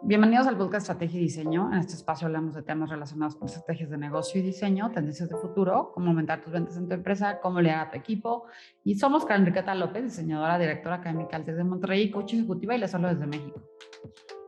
Bienvenidos al podcast Estrategia y Diseño. En este espacio hablamos de temas relacionados con estrategias de negocio y diseño, tendencias de futuro, cómo aumentar tus ventas en tu empresa, cómo liderar a tu equipo. Y somos Karen Enriqueta López, diseñadora, directora académica del TEC de Monterrey, coach ejecutiva, y les hablo desde México.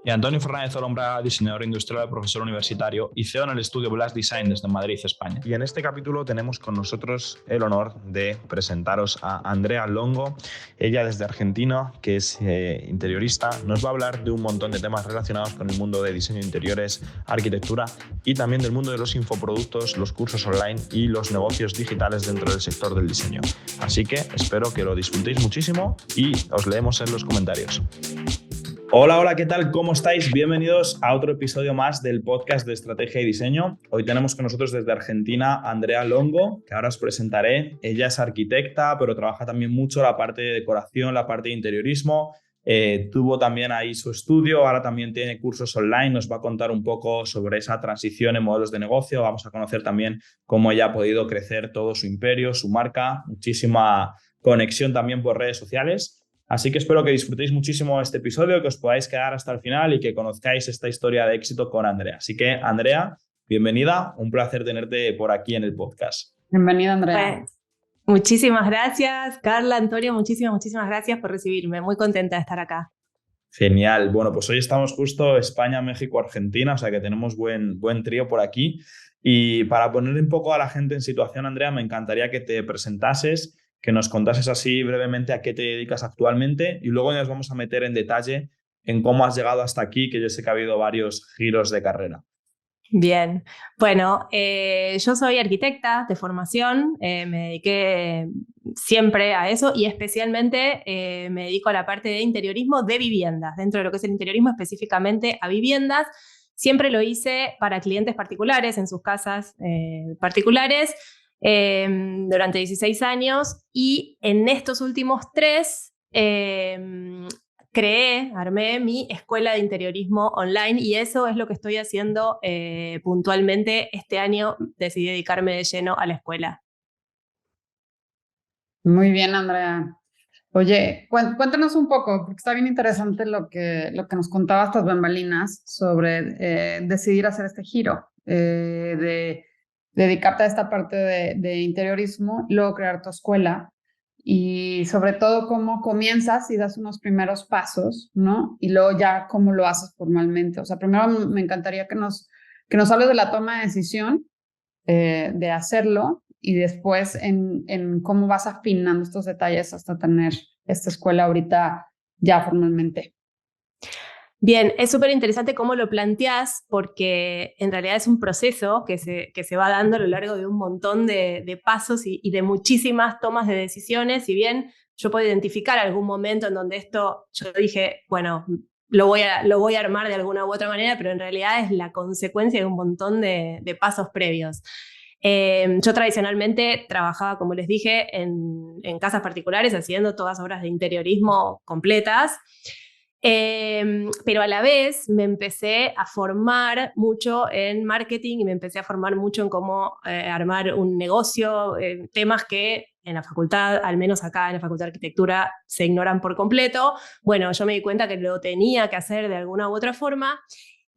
Y Antonio Fernández Olombra, diseñador industrial, profesor universitario y CEO en el estudio Blast Design desde Madrid, España. Y en este capítulo tenemos con nosotros el honor de presentaros a Andrea Longo. Ella desde Argentina, que es interiorista, nos va a hablar de un montón de temas relacionados con el mundo de diseño de interiores, arquitectura y también del mundo de los infoproductos, los cursos online y los negocios digitales dentro del sector del diseño. Así que espero que lo disfrutéis muchísimo y os leemos en los comentarios. Hola, ¿qué tal? ¿Cómo estáis? Bienvenidos a otro episodio más del podcast de Estrategia y Diseño. Hoy tenemos con nosotros desde Argentina a Andrea Longo, que ahora os presentaré. Ella es arquitecta, pero trabaja también mucho la parte de decoración, la parte de interiorismo. Tuvo también ahí su estudio, ahora también tiene cursos online. Nos va a contar un poco sobre esa transición en modelos de negocio. Vamos a conocer también cómo ella ha podido crecer todo su imperio, su marca, muchísima conexión también por redes sociales. Así que espero que disfrutéis muchísimo este episodio, que os podáis quedar hasta el final y que conozcáis esta historia de éxito con Andrea. Así que, Andrea, bienvenida. Un placer tenerte por aquí en el podcast. Bienvenida, Andrea. Pues, muchísimas gracias, Carla, Antonio, muchísimas gracias por recibirme. Muy contenta de estar acá. Genial. Bueno, pues hoy estamos justo España, México, Argentina, o sea que tenemos buen trío por aquí. Y para poner un poco a la gente en situación, Andrea, me encantaría que te presentases, que nos contases así brevemente a qué te dedicas actualmente y luego nos vamos a meter en detalle en cómo has llegado hasta aquí, que yo sé que ha habido varios giros de carrera. Bien, bueno, yo soy arquitecta de formación, me dediqué siempre a eso y especialmente me dedico a la parte de interiorismo de viviendas, dentro de lo que es el interiorismo específicamente a viviendas. Siempre lo hice para clientes particulares en sus casas particulares durante 16 años y en estos últimos 3 armé mi escuela de interiorismo online y eso es lo que estoy haciendo puntualmente. Este año decidí dedicarme de lleno a la escuela. Muy bien, Andrea. Oye, cuéntanos un poco, porque está bien interesante lo que nos contabas tras bambalinas sobre decidir hacer este giro, de dedicarte a esta parte de interiorismo, luego crear tu escuela y sobre todo cómo comienzas y das unos primeros pasos, ¿no? Y luego ya cómo lo haces formalmente. O sea, primero me encantaría que nos hables de la toma de decisión de hacerlo y después en cómo vas afinando estos detalles hasta tener esta escuela ahorita ya formalmente. Bien, es súper interesante cómo lo planteás porque en realidad es un proceso que se va dando a lo largo de un montón de pasos y de muchísimas tomas de decisiones. Si bien yo puedo identificar algún momento en donde esto, yo dije, bueno, lo voy a armar de alguna u otra manera, pero en realidad es la consecuencia de un montón de pasos previos. Yo tradicionalmente trabajaba, como les dije, en casas particulares haciendo todas obras de interiorismo completas. Pero a la vez me empecé a formar mucho en marketing y me empecé a formar mucho en cómo armar un negocio, temas que en la facultad, al menos acá en la Facultad de Arquitectura, se ignoran por completo. Bueno, yo me di cuenta que lo tenía que hacer de alguna u otra forma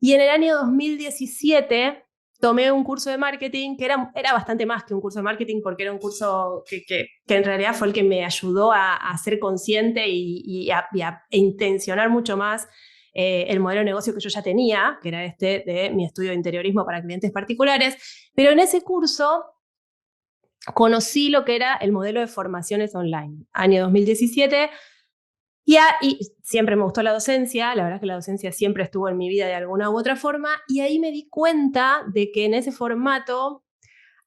y en el año 2017 tomé un curso de marketing que era bastante más que un curso de marketing porque era un curso que en realidad fue el que me ayudó a ser consciente y a intencionar mucho más el modelo de negocio que yo ya tenía, que era este de mi estudio de interiorismo para clientes particulares. Pero en ese curso conocí lo que era el modelo de formaciones online, año 2017. Y siempre me gustó la docencia, la verdad es que la docencia siempre estuvo en mi vida de alguna u otra forma, y ahí me di cuenta de que en ese formato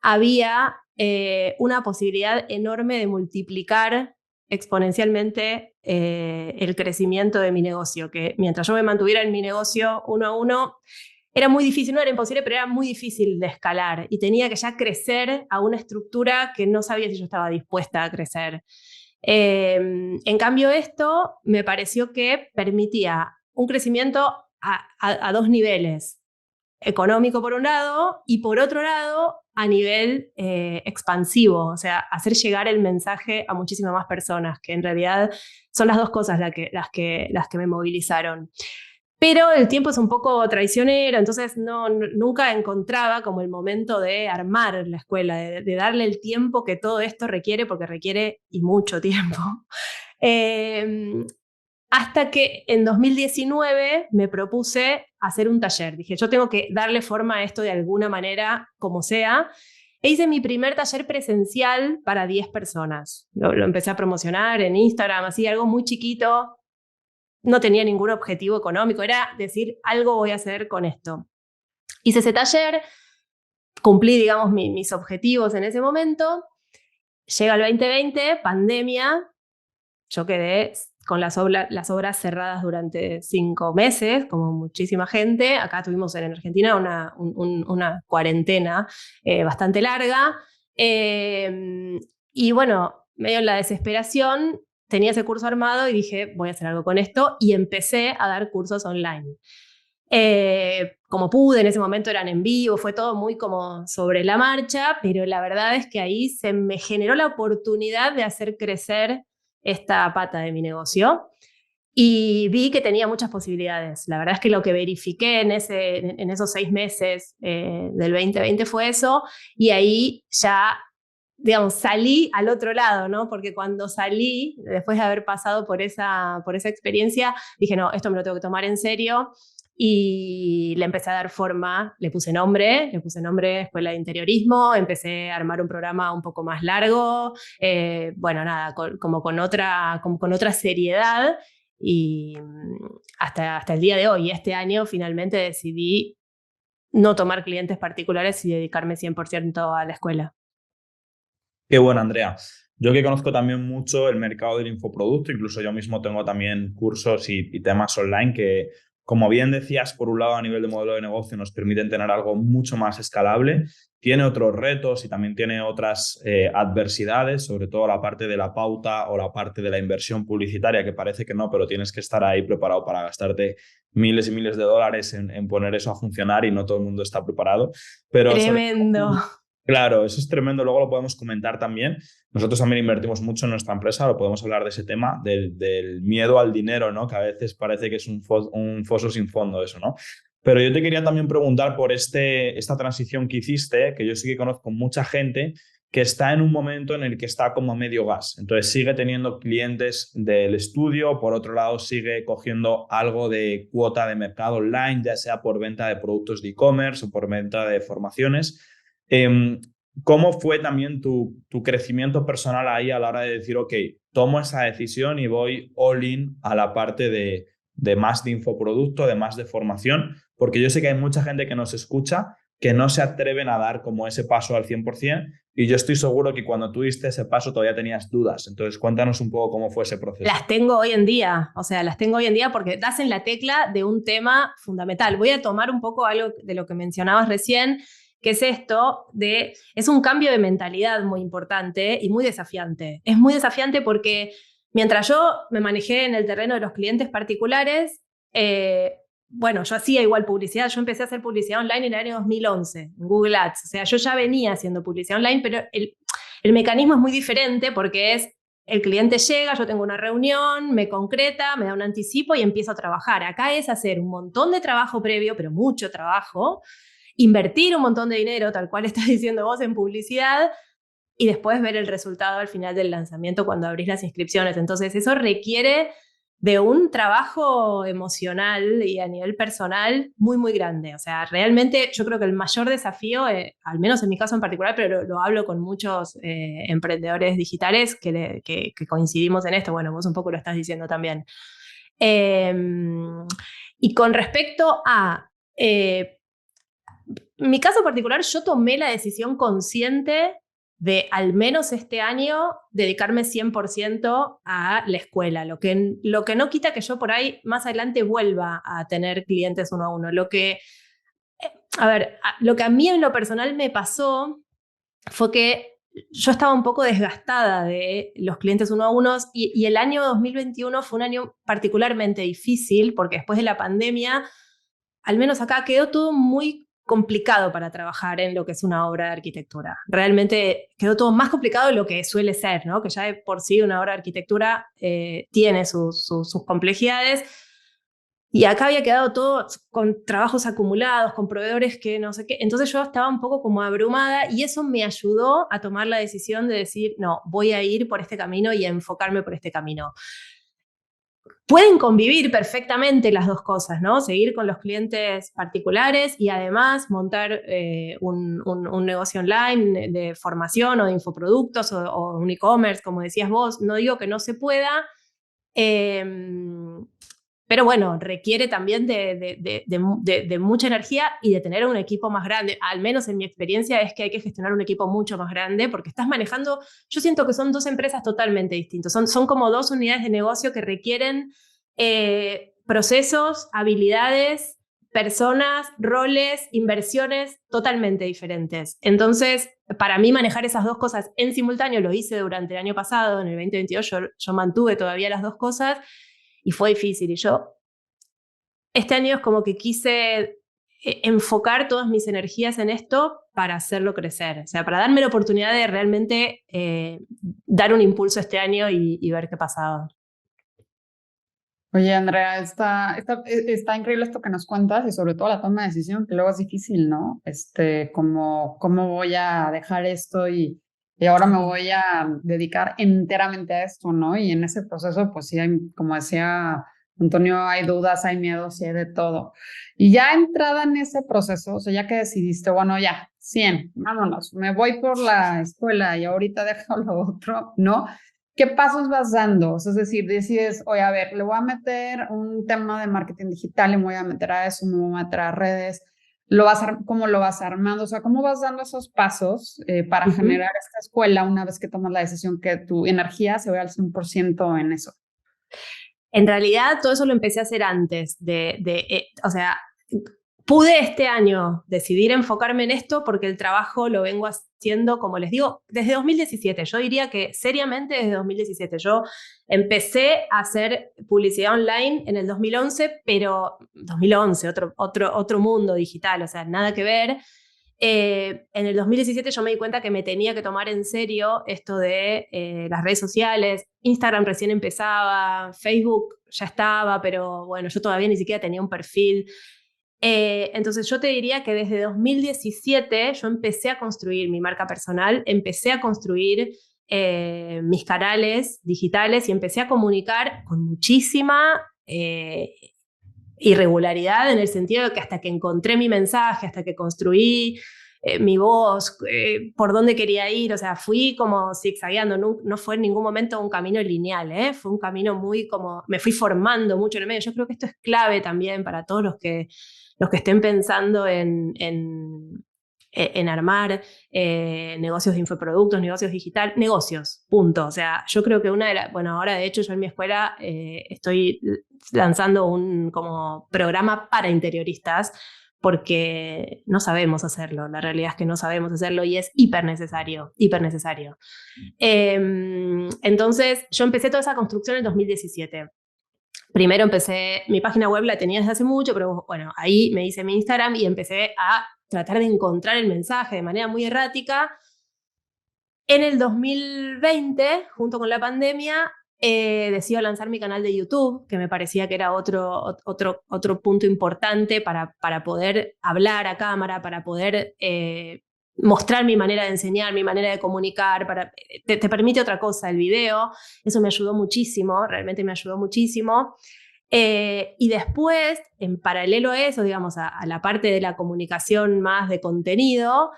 había una posibilidad enorme de multiplicar exponencialmente el crecimiento de mi negocio, que mientras yo me mantuviera en mi negocio uno a uno, era muy difícil, no era imposible, pero era muy difícil de escalar y tenía que ya crecer a una estructura que no sabía si yo estaba dispuesta a crecer. En cambio, esto me pareció que permitía un crecimiento a 2 niveles, económico por un lado y por otro lado a nivel expansivo, o sea, hacer llegar el mensaje a muchísimas más personas, que en realidad son las dos cosas las que me movilizaron. Pero el tiempo es un poco traicionero, entonces nunca encontraba como el momento de armar la escuela, de darle el tiempo que todo esto requiere, porque requiere y mucho tiempo. Hasta que en 2019 me propuse hacer un taller. Dije, yo tengo que darle forma a esto de alguna manera, como sea. E hice mi primer taller presencial para 10 personas. Lo empecé a promocionar en Instagram, así, algo muy chiquito. No tenía ningún objetivo económico, era decir, algo voy a hacer con esto. Hice ese taller, cumplí, digamos, mis objetivos en ese momento. Llega el 2020, pandemia, yo quedé con las obras cerradas durante 5 meses, como muchísima gente. Acá tuvimos en Argentina una cuarentena bastante larga. Y bueno, medio en la desesperación, tenía ese curso armado y dije, voy a hacer algo con esto, y empecé a dar cursos online. Como pude, en ese momento eran en vivo, fue todo muy como sobre la marcha, pero la verdad es que ahí se me generó la oportunidad de hacer crecer esta pata de mi negocio y vi que tenía muchas posibilidades. La verdad es que lo que verifiqué en esos 6 meses del 2020 fue eso, y ahí ya, digamos, salí al otro lado, ¿no? Porque cuando salí, después de haber pasado por esa experiencia, dije, no, esto me lo tengo que tomar en serio. Y le empecé a dar forma, le puse nombre Escuela de Interiorismo, empecé a armar un programa un poco más largo, bueno, nada, como con otra seriedad, y hasta el día de hoy, este año, finalmente decidí no tomar clientes particulares y dedicarme 100% a la escuela. Qué bueno, Andrea. Yo que conozco también mucho el mercado del infoproducto, incluso yo mismo tengo también cursos y temas online que, como bien decías, por un lado a nivel de modelo de negocio nos permiten tener algo mucho más escalable, tiene otros retos y también tiene otras adversidades, sobre todo la parte de la pauta o la parte de la inversión publicitaria, que parece que no, pero tienes que estar ahí preparado para gastarte miles y miles de dólares en poner eso a funcionar y no todo el mundo está preparado. Pero sobre Tremendo. Claro, eso es tremendo, luego lo podemos comentar también. Nosotros también invertimos mucho en nuestra empresa, lo podemos hablar de ese tema, del miedo al dinero, ¿no? Que a veces parece que es un foso sin fondo eso, ¿no? Pero yo te quería también preguntar por esta transición que hiciste, que yo sí que conozco mucha gente que está en un momento en el que está como a medio gas. Entonces sigue teniendo clientes del estudio, por otro lado sigue cogiendo algo de cuota de mercado online, ya sea por venta de productos de e-commerce o por venta de formaciones. Eh, ¿Cómo fue también tu crecimiento personal ahí a la hora de decir, ok, tomo esa decisión y voy all in a la parte de más de infoproducto, de más de formación? Porque yo sé que hay mucha gente que nos escucha que no se atreven a dar como ese paso al 100%, y yo estoy seguro que cuando tú diste ese paso todavía tenías dudas. Entonces cuéntanos un poco cómo fue ese proceso. Las tengo hoy en día, o sea, las tengo hoy en día porque das en la tecla de un tema fundamental. Voy a tomar un poco algo de lo que mencionabas recién, que es es un cambio de mentalidad muy importante y muy desafiante. Es muy desafiante porque mientras yo me manejé en el terreno de los clientes particulares, bueno, yo hacía igual publicidad, yo empecé a hacer publicidad online en el año 2011, en Google Ads, o sea, yo ya venía haciendo publicidad online, pero el mecanismo es muy diferente porque el cliente llega, yo tengo una reunión, me concreta, me da un anticipo y empiezo a trabajar. Acá es hacer un montón de trabajo previo, pero mucho trabajo, invertir un montón de dinero, tal cual estás diciendo vos, en publicidad, y después ver el resultado al final del lanzamiento cuando abrís las inscripciones. Entonces eso requiere de un trabajo emocional y a nivel personal muy, muy grande. O sea, realmente yo creo que el mayor desafío, al menos en mi caso en particular, pero lo hablo con muchos emprendedores digitales que coincidimos en esto, bueno, vos un poco lo estás diciendo también. Y con respecto a mi caso particular, yo tomé la decisión consciente de al menos este año dedicarme 100% a la escuela, lo que no quita que yo por ahí más adelante vuelva a tener clientes uno a uno. Lo que a mí en lo personal me pasó fue que yo estaba un poco desgastada de los clientes uno a uno, y el año 2021 fue un año particularmente difícil porque después de la pandemia, al menos acá, quedó todo muy complicado para trabajar en lo que es una obra de arquitectura. Realmente quedó todo más complicado de lo que suele ser, ¿no? Que ya de por sí una obra de arquitectura tiene sus complejidades. Y acá había quedado todo con trabajos acumulados, con proveedores que no sé qué. Entonces yo estaba un poco como abrumada y eso me ayudó a tomar la decisión de decir, no, voy a ir por este camino y a enfocarme por este camino. Pueden convivir perfectamente las dos cosas, ¿no? Seguir con los clientes particulares y además montar un negocio online de formación o de infoproductos o un e-commerce, como decías vos. No digo que no se pueda, eh, pero bueno, requiere también de mucha energía y de tener un equipo más grande. Al menos en mi experiencia es que hay que gestionar un equipo mucho más grande porque estás manejando, yo siento que son dos empresas totalmente distintas. Son como dos unidades de negocio que requieren procesos, habilidades, personas, roles, inversiones totalmente diferentes. Entonces, para mí manejar esas dos cosas en simultáneo, lo hice durante el año pasado, en el 2022, yo mantuve todavía las dos cosas y fue difícil. Y yo, este año es como que quise enfocar todas mis energías en esto para hacerlo crecer. O sea, para darme la oportunidad de realmente dar un impulso este año y ver qué pasaba. Oye, Andrea, está increíble esto que nos cuentas y sobre todo la toma de decisión, que luego es difícil, ¿no? ¿Cómo voy a dejar esto y ahora me voy a dedicar enteramente a esto, ¿no? Y en ese proceso, pues sí, hay, como decía Antonio, hay dudas, hay miedos y hay de todo. Y ya entrada en ese proceso, o sea, ya que decidiste, bueno, ya, 100, vámonos, me voy por la escuela y ahorita dejo lo otro, ¿no? ¿Qué pasos vas dando? O sea, es decir, decides, oye, a ver, le voy a meter un tema de marketing digital, le voy a meter a eso, me voy a meter a redes, ¿cómo lo vas armando? O sea, ¿cómo vas dando esos pasos para generar esta escuela una vez que tomas la decisión que tu energía se vea al 100% en eso? En realidad, todo eso lo empecé a hacer antes o sea, pude este año decidir enfocarme en esto porque el trabajo lo vengo haciendo, como les digo, desde 2017. Yo diría que seriamente desde 2017. Yo empecé a hacer publicidad online en el 2011, pero 2011, otro mundo digital, o sea, nada que ver. En el 2017 yo me di cuenta que me tenía que tomar en serio esto de las redes sociales. Instagram recién empezaba, Facebook ya estaba, pero bueno, yo todavía ni siquiera tenía un perfil. Entonces yo te diría que desde 2017 yo empecé a construir mi marca personal, empecé a construir mis canales digitales y empecé a comunicar con muchísima irregularidad en el sentido de que hasta que encontré mi mensaje, hasta que construí mi voz, por dónde quería ir, o sea, fui como zigzagueando, no fue en ningún momento un camino lineal, fue un camino muy como, me fui formando mucho en el medio. Yo creo que esto es clave también para todos los que estén pensando en armar negocios de infoproductos, negocios digital, negocios, punto. O sea, yo creo que bueno, ahora de hecho yo en mi escuela estoy lanzando un como programa para interioristas porque no sabemos hacerlo. La realidad es que no sabemos hacerlo y es hiper necesario, hiper necesario. Entonces, yo empecé toda esa construcción en el 2017. Primero empecé, mi página web la tenía desde hace mucho, pero bueno, ahí me hice mi Instagram y empecé a tratar de encontrar el mensaje de manera muy errática. En el 2020, junto con la pandemia, decido lanzar mi canal de YouTube, que me parecía que era otro punto importante para poder hablar a cámara, para poder mostrar mi manera de enseñar, mi manera de comunicar. Te permite otra cosa, el video. Eso me ayudó muchísimo, realmente me ayudó muchísimo. Y después, en paralelo a eso, digamos, a la parte de la comunicación más de contenido,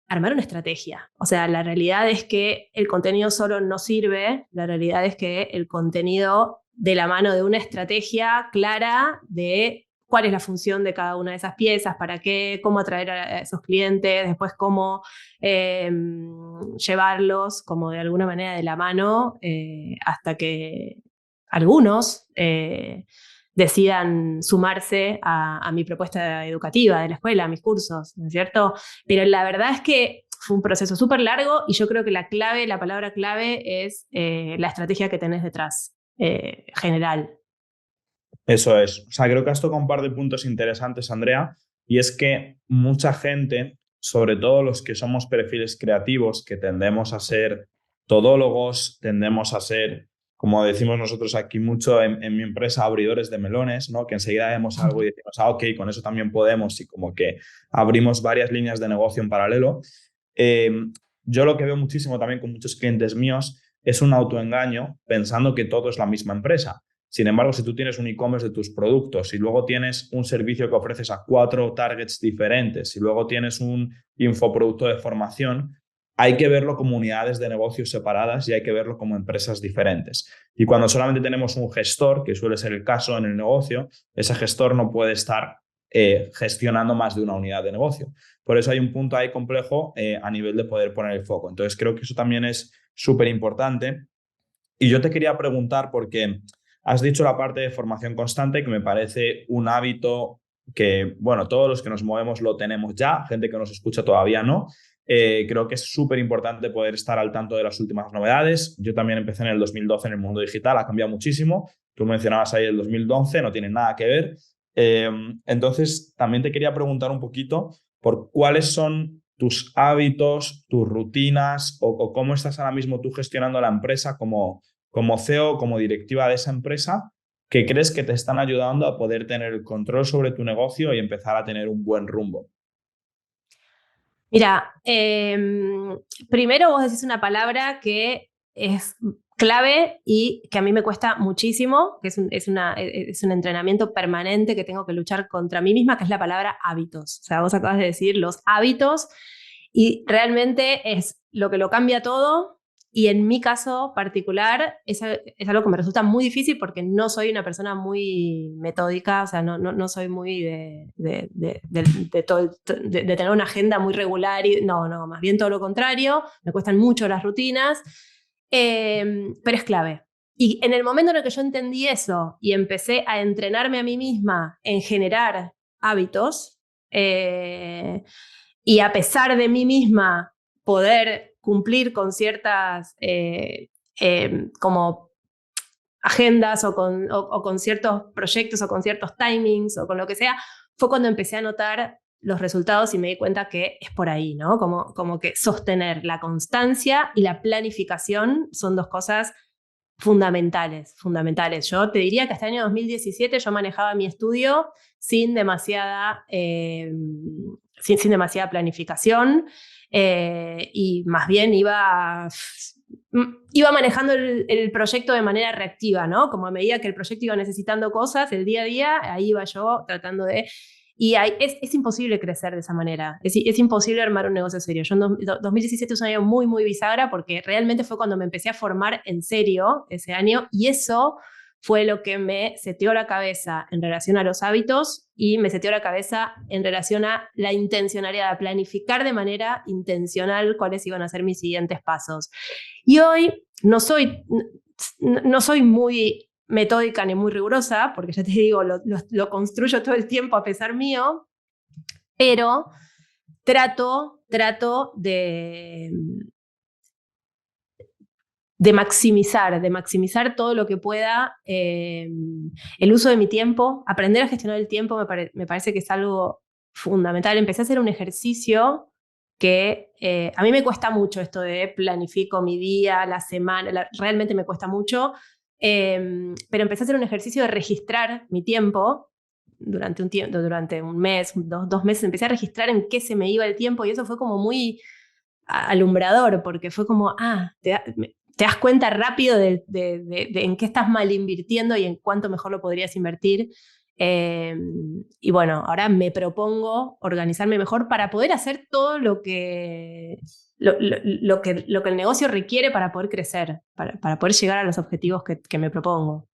armar una estrategia. O sea, la realidad es que el contenido solo no sirve, la realidad es que el contenido de la mano de una estrategia clara de cuál es la función de cada una de esas piezas, para qué, cómo atraer a esos clientes, después cómo llevarlos como de alguna manera de la mano hasta que algunos decidan sumarse a mi propuesta educativa de la escuela, a mis cursos, ¿no es cierto? Pero la verdad es que fue un proceso súper largo y yo creo que la palabra clave es la estrategia que tenés detrás, general. Eso es. O sea, creo que has tocado un par de puntos interesantes, Andrea, y es que mucha gente, sobre todo los que somos perfiles creativos, que tendemos a ser todólogos, tendemos a ser como decimos nosotros aquí mucho en mi empresa, abridores de melones, ¿no? Que enseguida vemos algo y decimos, ok, con eso también podemos, y como que abrimos varias líneas de negocio en paralelo. Eh, yo lo que veo muchísimo también con muchos clientes míos es un autoengaño pensando que todo es la misma empresa. Sin embargo, si tú tienes un e-commerce de tus productos y luego tienes un servicio que ofreces a 4 targets diferentes y luego tienes un infoproducto de formación, hay que verlo como unidades de negocios separadas y hay que verlo como empresas diferentes. Y cuando solamente tenemos un gestor, que suele ser el caso en el negocio, ese gestor no puede estar gestionando más de una unidad de negocio. Por eso hay un punto ahí complejo a nivel de poder poner el foco. Entonces creo que eso también es súper importante. Y yo te quería preguntar, porque has dicho la parte de formación constante, que me parece un hábito que, bueno, todos los que nos movemos lo tenemos ya, gente que nos escucha todavía no. Creo que es súper importante poder estar al tanto de las últimas novedades. Yo también empecé en el 2012 en el mundo digital, ha cambiado muchísimo. Tú mencionabas ahí el 2011, no tiene nada que ver. Entonces, también te quería preguntar un poquito por cuáles son tus hábitos, tus rutinas o cómo estás ahora mismo tú gestionando la empresa como CEO, como directiva de esa empresa, que crees que te están ayudando a poder tener el control sobre tu negocio y empezar a tener un buen rumbo. Mira, primero vos decís una palabra que es clave y que a mí me cuesta muchísimo, que es un entrenamiento permanente que tengo que luchar contra mí misma, que es la palabra hábitos. O sea, vos acabas de decir los hábitos y realmente es lo que lo cambia todo. Y en mi caso particular es algo que me resulta muy difícil porque no soy una persona muy metódica, o sea, no soy muy de tener una agenda muy regular. No, más bien todo lo contrario, me cuestan mucho las rutinas, pero es clave. Y en el momento en el que yo entendí eso y empecé a entrenarme a mí misma en generar hábitos, y a pesar de mí misma poder cumplir con ciertas como agendas o con ciertos proyectos o con ciertos timings o con lo que sea, fue cuando empecé a notar los resultados y me di cuenta que es por ahí, ¿no? Como que sostener la constancia y la planificación son dos cosas fundamentales. Yo te diría que hasta el año 2017 yo manejaba mi estudio sin demasiada planificación, y más bien iba manejando el proyecto de manera reactiva, ¿no? Como a medida que el proyecto iba necesitando cosas, el día a día, ahí iba yo tratando de... Y es imposible crecer de esa manera, es imposible armar un negocio serio. Yo en 2017 es un año muy, muy bisagra porque realmente fue cuando me empecé a formar en serio ese año y eso fue lo que me seteó la cabeza en relación a los hábitos y me seteó la cabeza en relación a la intencionalidad, a planificar de manera intencional cuáles iban a ser mis siguientes pasos. Y hoy no soy muy metódica ni muy rigurosa, porque ya te digo, lo construyo todo el tiempo a pesar mío, pero trato de maximizar todo lo que pueda el uso de mi tiempo. Aprender a gestionar el tiempo me parece que es algo fundamental. Empecé a hacer un ejercicio que a mí me cuesta mucho esto de planifico mi día, la semana, realmente me cuesta mucho, pero empecé a hacer un ejercicio de registrar mi tiempo durante un mes, dos meses, empecé a registrar en qué se me iba el tiempo y eso fue como muy alumbrador, porque fue como, te das cuenta rápido de en qué estás mal invirtiendo y en cuánto mejor lo podrías invertir. Y bueno, ahora me propongo organizarme mejor para poder hacer todo lo que el negocio requiere para poder crecer, para poder llegar a los objetivos que me propongo.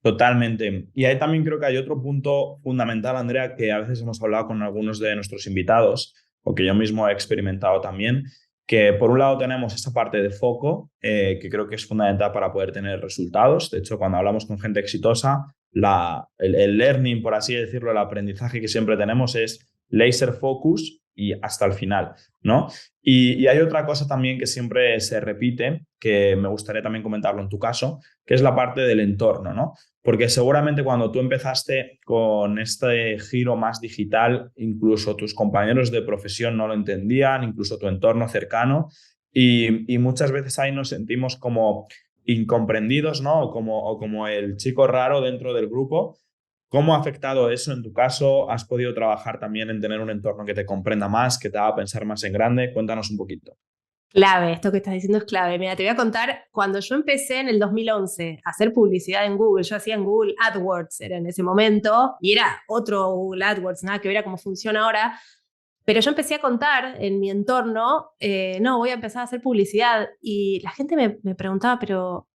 Totalmente. Y ahí también creo que hay otro punto fundamental, Andrea, que a veces hemos hablado con algunos de nuestros invitados, o que yo mismo he experimentado también, que por un lado tenemos esta parte de foco, que creo que es fundamental para poder tener resultados. De hecho, cuando hablamos con gente exitosa, el learning, por así decirlo, el aprendizaje que siempre tenemos es laser focus y hasta el final, ¿no? Y hay otra cosa también que siempre se repite, que me gustaría también comentarlo en tu caso, que es la parte del entorno, ¿no? Porque seguramente cuando tú empezaste con este giro más digital, incluso tus compañeros de profesión no lo entendían, incluso tu entorno cercano, y muchas veces ahí nos sentimos como incomprendidos, ¿no? O como el chico raro dentro del grupo. ¿Cómo ha afectado eso en tu caso? ¿Has podido trabajar también en tener un entorno que te comprenda más, que te haga pensar más en grande? Cuéntanos un poquito. Clave, esto que estás diciendo es clave. Mira, te voy a contar, cuando yo empecé en el 2011 a hacer publicidad en Google, yo hacía en Google AdWords, era en ese momento, y era otro Google AdWords, nada que ver a cómo funciona ahora, pero yo empecé a contar en mi entorno, no, voy a empezar a hacer publicidad, y la gente me preguntaba, pero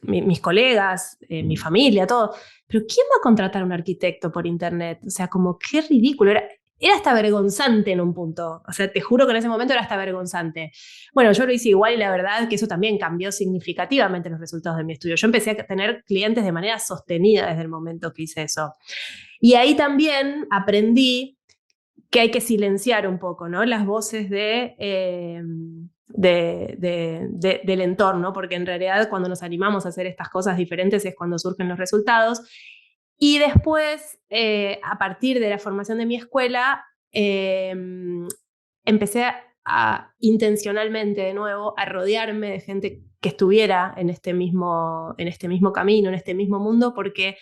mis colegas, mi familia, todo, pero ¿quién va a contratar a un arquitecto por internet? O sea, como qué ridículo, era hasta vergonzante en un punto. O sea, te juro que en ese momento era hasta vergonzante. Bueno, yo lo hice igual y la verdad que eso también cambió significativamente los resultados de mi estudio. Yo empecé a tener clientes de manera sostenida desde el momento que hice eso. Y ahí también aprendí que hay que silenciar un poco, ¿no? Las voces del entorno, porque en realidad cuando nos animamos a hacer estas cosas diferentes es cuando surgen los resultados. Y después, a partir de la formación de mi escuela, empecé intencionalmente de nuevo a rodearme de gente que estuviera en este mismo camino, en este mismo mundo, porque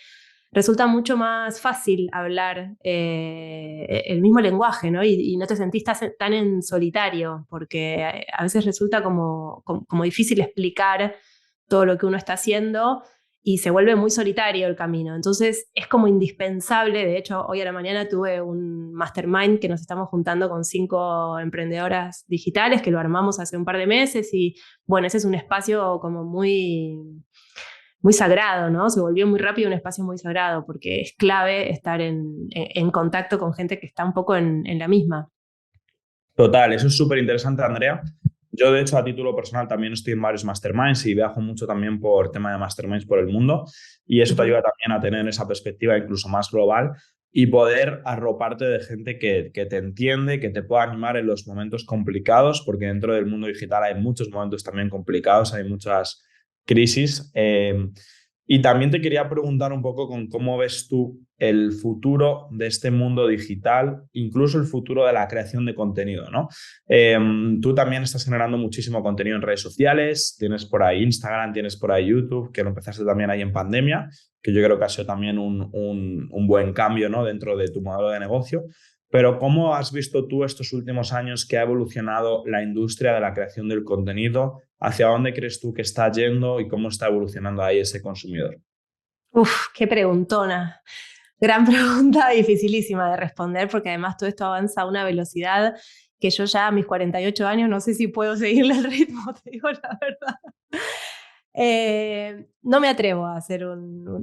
resulta mucho más fácil hablar el mismo lenguaje, ¿no? Y no te sentís tan en solitario, porque a veces resulta como difícil explicar todo lo que uno está haciendo y se vuelve muy solitario el camino. Entonces es como indispensable. De hecho, hoy a la mañana tuve un mastermind que nos estamos juntando con 5 emprendedoras digitales que lo armamos hace un par de meses y bueno, ese es un espacio como muy sagrado, ¿no? Se volvió muy rápido un espacio muy sagrado porque es clave estar en contacto con gente que está un poco en la misma. Total, eso es súper interesante, Andrea. Yo, de hecho, a título personal también estoy en varios masterminds y viajo mucho también por tema de masterminds por el mundo y eso te ayuda también a tener esa perspectiva incluso más global y poder arroparte de gente que te entiende, que te pueda animar en los momentos complicados, porque dentro del mundo digital hay muchos momentos también complicados, hay muchas crisis. Y también te quería preguntar un poco con cómo ves tú el futuro de este mundo digital, incluso el futuro de la creación de contenido, ¿no? Tú también estás generando muchísimo contenido en redes sociales, tienes por ahí Instagram, tienes por ahí YouTube, que lo empezaste también ahí en pandemia, que yo creo que ha sido también un buen cambio, ¿no? Dentro de tu modelo de negocio. Pero ¿cómo has visto tú estos últimos años que ha evolucionado la industria de la creación del contenido? ¿Hacia dónde crees tú que está yendo y cómo está evolucionando ahí ese consumidor? Uf, qué preguntona. Gran pregunta, dificilísima de responder, porque además todo esto avanza a una velocidad que yo ya a mis 48 años no sé si puedo seguirle el ritmo, te digo la verdad. No me atrevo a hacer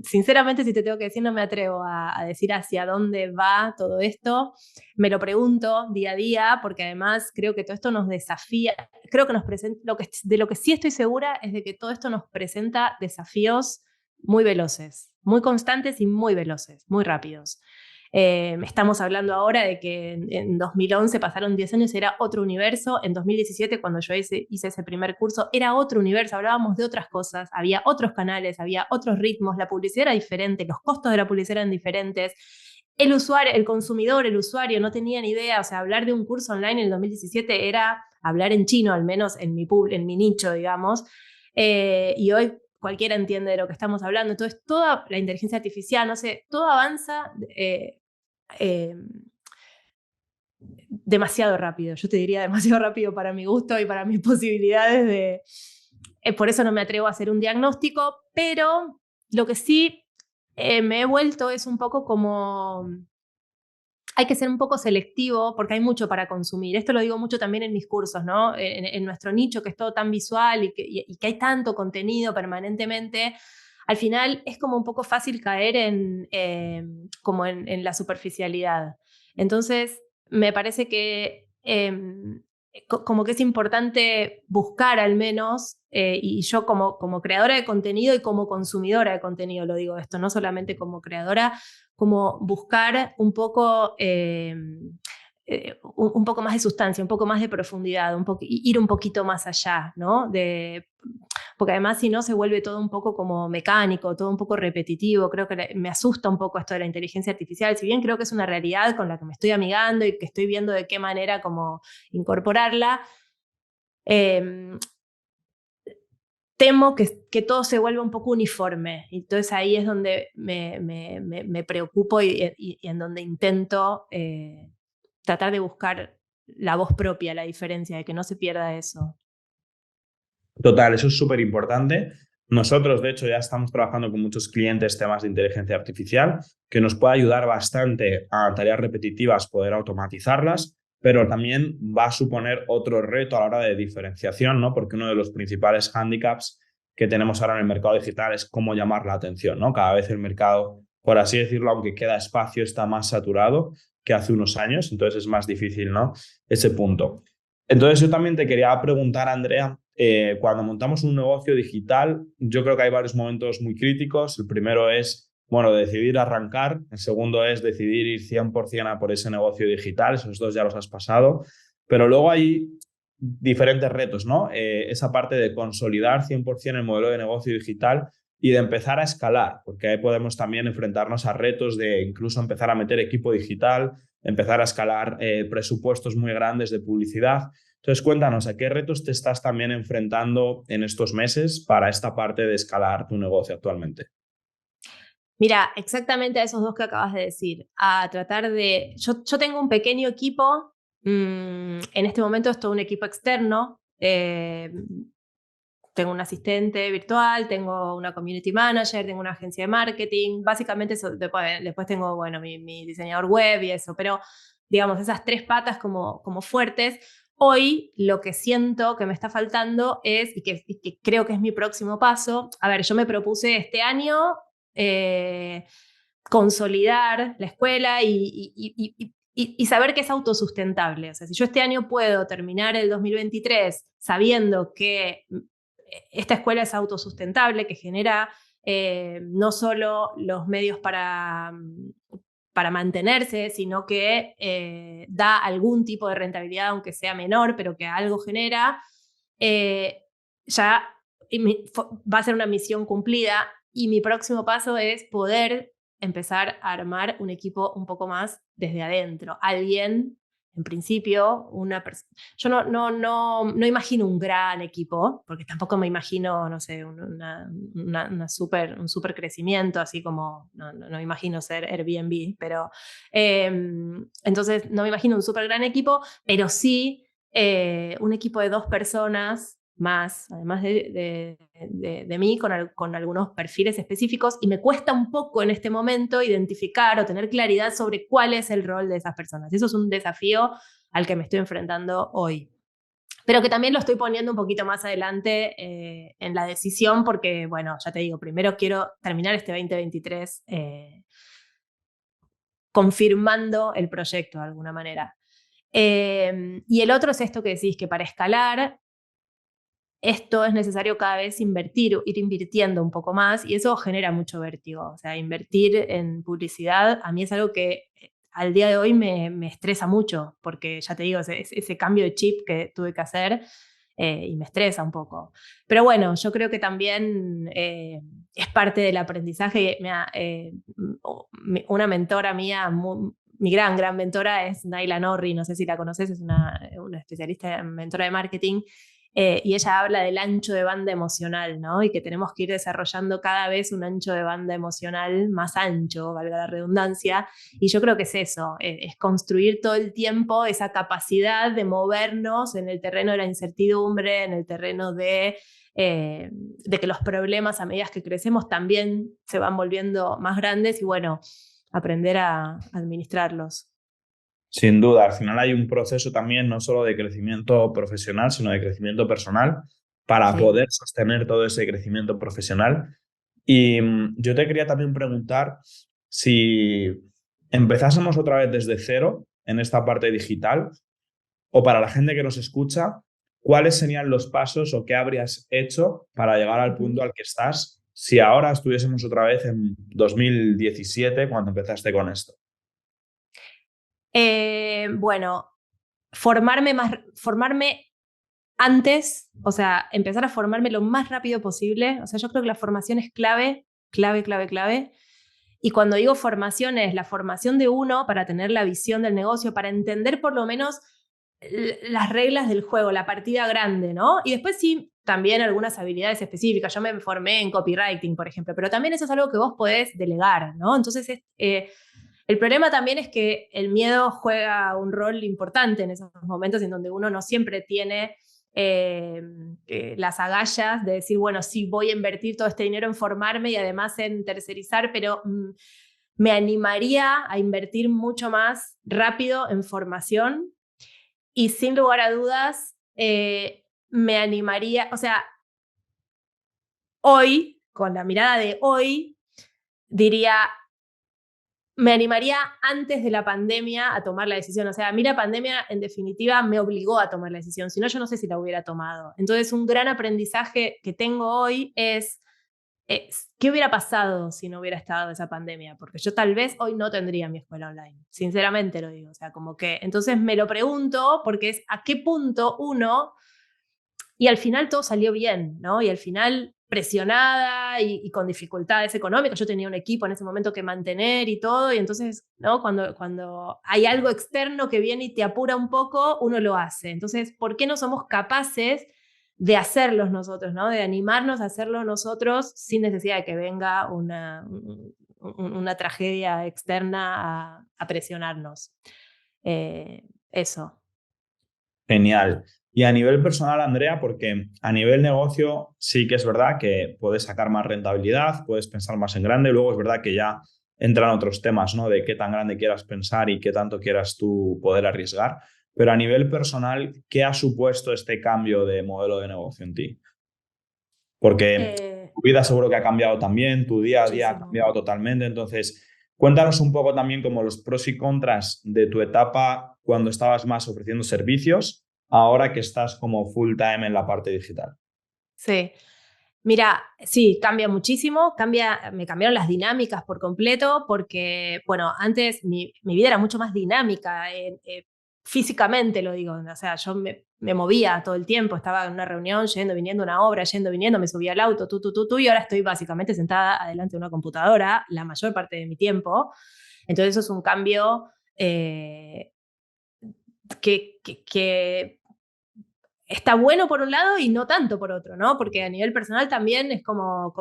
sinceramente, si te tengo que decir, no me atrevo a decir hacia dónde va todo esto. Me lo pregunto día a día, porque además creo que todo esto nos desafía, creo que nos presenta, de lo que sí estoy segura es de que todo esto nos presenta desafíos muy veloces, muy constantes y muy veloces, muy rápidos. Estamos hablando ahora de que en 2011 pasaron 10 años, era otro universo. En 2017, cuando yo hice ese primer curso, era otro universo, hablábamos de otras cosas, había otros canales, había otros ritmos, la publicidad era diferente, los costos de la publicidad eran diferentes. El usuario, el consumidor, el usuario no tenía ni idea, o sea, hablar de un curso online en el 2017 era hablar en chino, al menos en mi nicho, digamos. Y hoy cualquiera entiende de lo que estamos hablando. Entonces, toda la inteligencia artificial, no sé, todo avanza demasiado rápido. Yo te diría demasiado rápido para mi gusto y para mis posibilidades de... por eso no me atrevo a hacer un diagnóstico, pero lo que sí me he vuelto es un poco como... Hay que ser un poco selectivo porque hay mucho para consumir. Esto lo digo mucho también en mis cursos, ¿no? En nuestro nicho, que es todo tan visual y que hay tanto contenido permanentemente, al final es como un poco fácil caer como en la superficialidad. Entonces, me parece que como que es importante buscar al menos, y yo como creadora de contenido y como consumidora de contenido lo digo esto, no solamente como creadora, como buscar un poco, un poco más de sustancia, un poco más de profundidad, ir un poquito más allá, ¿no? Porque además si no se vuelve todo un poco como mecánico, todo un poco repetitivo. Creo que me asusta un poco esto de la inteligencia artificial, si bien creo que es una realidad con la que me estoy amigando y que estoy viendo de qué manera como incorporarla. temo que todo se vuelva un poco uniforme. Entonces ahí es donde me preocupo y en donde intento tratar de buscar la voz propia, la diferencia, de que no se pierda eso. Total, eso es súper importante. Nosotros, de hecho, ya estamos trabajando con muchos clientes temas de inteligencia artificial que nos puede ayudar bastante a tareas repetitivas poder automatizarlas, pero también va a suponer otro reto a la hora de diferenciación, ¿no? Porque uno de los principales hándicaps que tenemos ahora en el mercado digital es cómo llamar la atención, ¿no? Cada vez el mercado, por así decirlo, aunque queda espacio, está más saturado que hace unos años, entonces es más difícil, ¿no? Ese punto. Entonces yo también te quería preguntar, Andrea, cuando montamos un negocio digital, yo creo que hay varios momentos muy críticos. El primero es, bueno, decidir arrancar. El segundo es decidir ir 100% a por ese negocio digital. Esos dos ya los has pasado. Pero luego hay diferentes retos, ¿no? Esa parte de consolidar 100% el modelo de negocio digital y de empezar a escalar, porque ahí podemos también enfrentarnos a retos de incluso empezar a meter equipo digital, empezar a escalar presupuestos muy grandes de publicidad. Entonces, cuéntanos, ¿a qué retos te estás también enfrentando en estos meses para esta parte de escalar tu negocio actualmente? Mira, exactamente a esos dos que acabas de decir. A tratar de... Yo tengo un pequeño equipo. En este momento es todo un equipo externo. Tengo un asistente virtual, tengo una community manager, tengo una agencia de marketing. Básicamente después tengo, bueno, mi diseñador web y eso. Pero, digamos, esas tres patas como fuertes. Hoy lo que siento que me está faltando es, y que creo que es mi próximo paso, a ver, yo me propuse este año consolidar la escuela y saber que es autosustentable. O sea, si yo este año puedo terminar el 2023 sabiendo que esta escuela es autosustentable, que genera no solo los medios para mantenerse, sino que da algún tipo de rentabilidad, aunque sea menor, pero que algo genera, ya va a ser una misión cumplida. Y mi próximo paso es poder empezar a armar un equipo un poco más desde adentro. Alguien, en principio, una persona. Yo no imagino un gran equipo, porque tampoco me imagino, no sé, un super crecimiento, así como no imagino ser Airbnb, pero entonces no me imagino un super gran equipo, pero sí un equipo de 2 personas más, además de mí, con algunos perfiles específicos, y me cuesta un poco en este momento identificar o tener claridad sobre cuál es el rol de esas personas. Eso es un desafío al que me estoy enfrentando hoy. Pero que también lo estoy poniendo un poquito más adelante en la decisión, porque, bueno, ya te digo, primero quiero terminar este 2023 confirmando el proyecto de alguna manera. Y el otro es esto que decís, que para escalar esto es necesario cada vez ir invirtiendo un poco más, y eso genera mucho vértigo. O sea, invertir en publicidad a mí es algo que al día de hoy me estresa mucho, porque ya te digo, ese cambio de chip que tuve que hacer y me estresa un poco. Pero bueno, yo creo que también es parte del aprendizaje. Una mentora mía, mi gran mentora es Naila Norri, no sé si la conoces, es una especialista en mentora de marketing. Y ella habla del ancho de banda emocional, ¿no? Y que tenemos que ir desarrollando cada vez un ancho de banda emocional más ancho, valga la redundancia. Y yo creo que es eso, es construir todo el tiempo esa capacidad de movernos en el terreno de la incertidumbre, en el terreno de que los problemas a medida que crecemos también se van volviendo más grandes y bueno, aprender a administrarlos. Sin duda, al final hay un proceso también no solo de crecimiento profesional, sino de crecimiento personal para Sí. poder sostener todo ese crecimiento profesional. Y yo te quería también preguntar si empezásemos otra vez desde cero en esta parte digital, o para la gente que nos escucha, ¿cuáles serían los pasos o qué habrías hecho para llegar al punto al que estás si ahora estuviésemos otra vez en 2017 cuando empezaste con esto? Bueno, formarme antes, o sea, empezar a formarme lo más rápido posible. O sea, yo creo que la formación es clave, clave, clave, clave. Y cuando digo formación es la formación de uno para tener la visión del negocio, para entender por lo menos las reglas del juego, la partida grande, ¿no? Y después sí, también algunas habilidades específicas. Yo me formé en copywriting, por ejemplo, pero también eso es algo que vos podés delegar, ¿no? Entonces, el problema también es que el miedo juega un rol importante en esos momentos en donde uno no siempre tiene las agallas de decir, bueno, sí, voy a invertir todo este dinero en formarme y además en tercerizar, pero me animaría a invertir mucho más rápido en formación y sin lugar a dudas me animaría, o sea, hoy, con la mirada de hoy, diría, me animaría antes de la pandemia a tomar la decisión. O sea, a mí la pandemia, en definitiva, me obligó a tomar la decisión. Si no, yo no sé si la hubiera tomado. Entonces, un gran aprendizaje que tengo hoy es ¿qué hubiera pasado si no hubiera estado esa pandemia? Porque yo tal vez hoy no tendría mi escuela online. Sinceramente lo digo. O sea, como que, entonces me lo pregunto porque es a qué punto uno, y al final todo salió bien, ¿no? Y al final presionada y con dificultades económicas. Yo tenía un equipo en ese momento que mantener y todo, y entonces, ¿no? Cuando hay algo externo que viene y te apura un poco, uno lo hace. Entonces, ¿por qué no somos capaces de hacerlos nosotros, ¿no? De animarnos a hacerlo nosotros sin necesidad de que venga una tragedia externa a presionarnos? Eso. Genial. Y a nivel personal, Andrea, porque a nivel negocio sí que es verdad que puedes sacar más rentabilidad, puedes pensar más en grande, luego es verdad que ya entran otros temas, ¿no? De qué tan grande quieras pensar y qué tanto quieras tú poder arriesgar. Pero a nivel personal, ¿qué ha supuesto este cambio de modelo de negocio en ti? Porque tu vida seguro que ha cambiado también, tu día a día ha Muchísimo. cambiado totalmente. Entonces, cuéntanos un poco también como los pros y contras de tu etapa cuando estabas más ofreciendo servicios, ahora que estás como full time en la parte digital. Sí. Mira, sí, cambia muchísimo, me cambiaron las dinámicas por completo porque, bueno, antes mi vida era mucho más dinámica, físicamente lo digo, o sea, yo me movía todo el tiempo, estaba en una reunión, yendo, viniendo a una obra, yendo, viniendo, me subía al auto, y ahora estoy básicamente sentada adelante de una computadora la mayor parte de mi tiempo. Entonces eso es un cambio que está bueno por un lado y no tanto por otro, ¿no? Porque a nivel personal también es como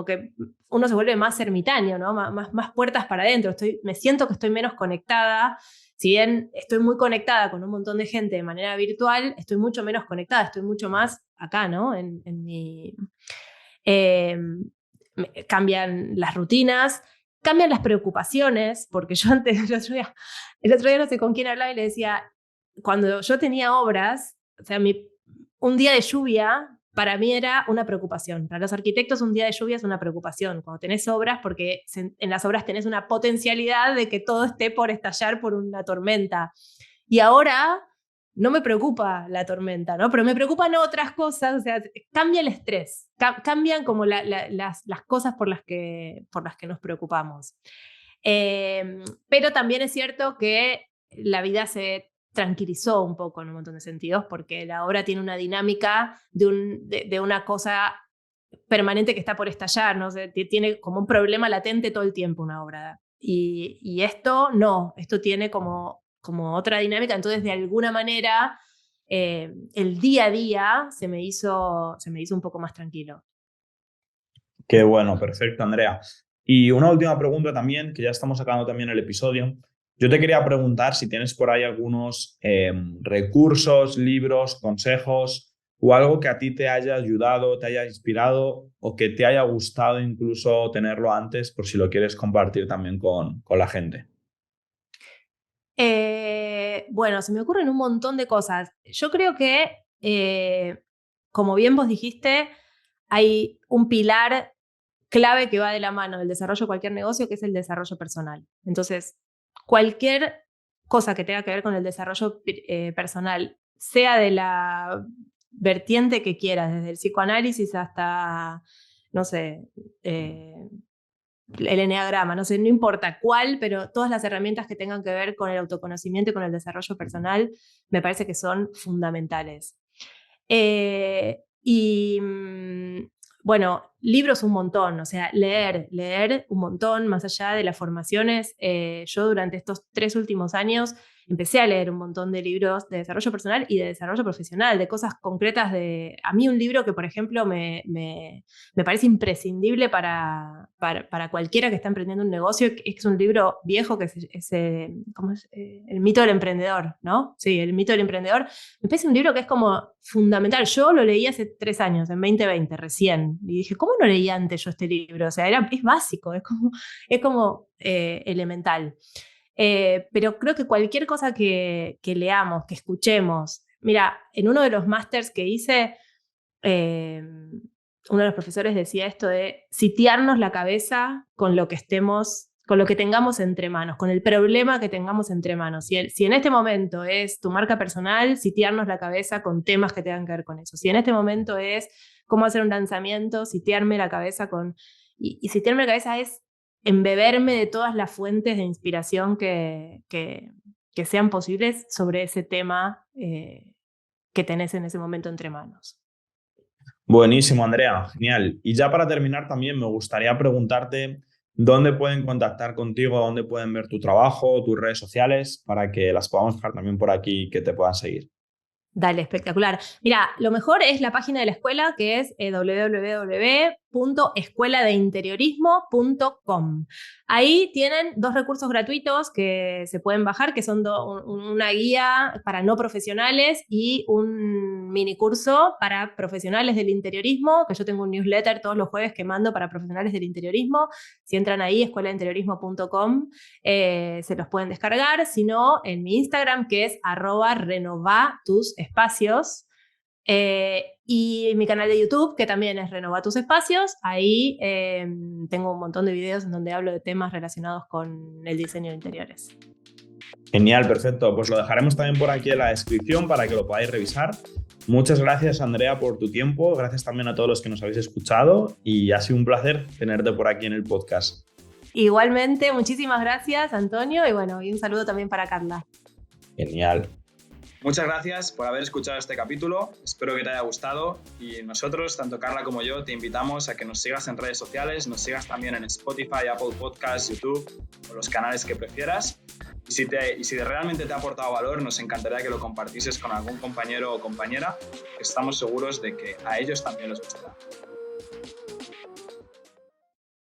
que uno se vuelve más ermitaño, ¿no? Más puertas para adentro. Me siento que estoy menos conectada. Si bien estoy muy conectada con un montón de gente de manera virtual, estoy mucho menos conectada, estoy mucho más acá, ¿no? En mi... Eh, cambian las rutinas, cambian las preocupaciones, porque yo antes, el otro día no sé con quién hablaba y le decía, cuando yo tenía obras, o sea, un día de lluvia para mí era una preocupación. Para los arquitectos un día de lluvia es una preocupación. Cuando tenés obras, porque en las obras tenés una potencialidad de que todo esté por estallar por una tormenta. Y ahora no me preocupa la tormenta, ¿no? Pero me preocupan otras cosas, o sea, cambia el estrés, cambian como las cosas por las que nos preocupamos. Pero también es cierto que la vida se tranquilizó un poco en un montón de sentidos, porque la obra tiene una dinámica de una cosa permanente que está por estallar, ¿no? O sea, tiene como un problema latente todo el tiempo una obra. Y esto no, esto tiene como otra dinámica, entonces de alguna manera el día a día se me hizo un poco más tranquilo. Qué bueno, perfecto, Andrea. Y una última pregunta también, que ya estamos sacando también el episodio. Yo te quería preguntar si tienes por ahí algunos recursos, libros, consejos o algo que a ti te haya ayudado, te haya inspirado o que te haya gustado incluso tenerlo antes, por si lo quieres compartir también con la gente. Bueno, se me ocurren un montón de cosas. Yo creo que, como bien vos dijiste, hay un pilar clave que va de la mano del desarrollo de cualquier negocio, que es el desarrollo personal. Entonces, cualquier cosa que tenga que ver con el desarrollo personal, sea de la vertiente que quieras, desde el psicoanálisis hasta, no sé, el eneagrama, no sé, no importa cuál, pero todas las herramientas que tengan que ver con el autoconocimiento y con el desarrollo personal me parece que son fundamentales. Y bueno, libros un montón, o sea, leer un montón, más allá de las formaciones. Yo durante estos 3 últimos años empecé a leer un montón de libros de desarrollo personal y de desarrollo profesional, de cosas concretas. A mí un libro que, por ejemplo, me parece imprescindible para cualquiera que está emprendiendo un negocio, es un libro viejo que ¿cómo es? El mito del emprendedor, ¿no? Sí, el mito del emprendedor. Me parece un libro que es como fundamental. Yo lo leí hace 3 años, en 2020, recién, y dije, ¿cómo no leí antes yo este libro? O sea, es básico, es como elemental. Pero creo que cualquier cosa que leamos, que escuchemos. Mira, en uno de los másters que hice, uno de los profesores decía esto de sitiarnos la cabeza con lo que tengamos entre manos, con el problema que tengamos entre manos. Si en este momento es tu marca personal, sitiarnos la cabeza con temas que tengan que ver con eso. Si en este momento es cómo hacer un lanzamiento, sitiarme la cabeza con... Y sitiarme la cabeza es embeberme de todas las fuentes de inspiración que sean posibles sobre ese tema que tenés en ese momento entre manos. Buenísimo, Andrea, genial. Y ya para terminar también me gustaría preguntarte dónde pueden contactar contigo, dónde pueden ver tu trabajo, tus redes sociales, para que las podamos dejar también por aquí y que te puedan seguir. Dale, espectacular. Mira, lo mejor es la página de la escuela, que es www.escueladeinteriorismo.com. Ahí tienen 2 recursos gratuitos que se pueden bajar, que son una guía para no profesionales y un mini curso para profesionales del interiorismo, que yo tengo un newsletter todos los jueves que mando para profesionales del interiorismo. Si entran ahí, escueladeinteriorismo.com, se los pueden descargar. Si no, en mi Instagram, que es @renovatusespacios. Y mi canal de YouTube, que también es Renova Tus Espacios. Ahí tengo un montón de videos en donde hablo de temas relacionados con el diseño de interiores. Genial, perfecto. Pues lo dejaremos también por aquí en la descripción para que lo podáis revisar. Muchas gracias, Andrea, por tu tiempo. Gracias también a todos los que nos habéis escuchado y ha sido un placer tenerte por aquí en el podcast. Igualmente, muchísimas gracias, Antonio, y bueno, y un saludo también para Carla. Genial. Muchas gracias por haber escuchado este capítulo, espero que te haya gustado y nosotros, tanto Carla como yo, te invitamos a que nos sigas en redes sociales, nos sigas también en Spotify, Apple Podcasts, YouTube o los canales que prefieras. Y si realmente te ha aportado valor, nos encantaría que lo compartieses con algún compañero o compañera, que estamos seguros de que a ellos también les gustará.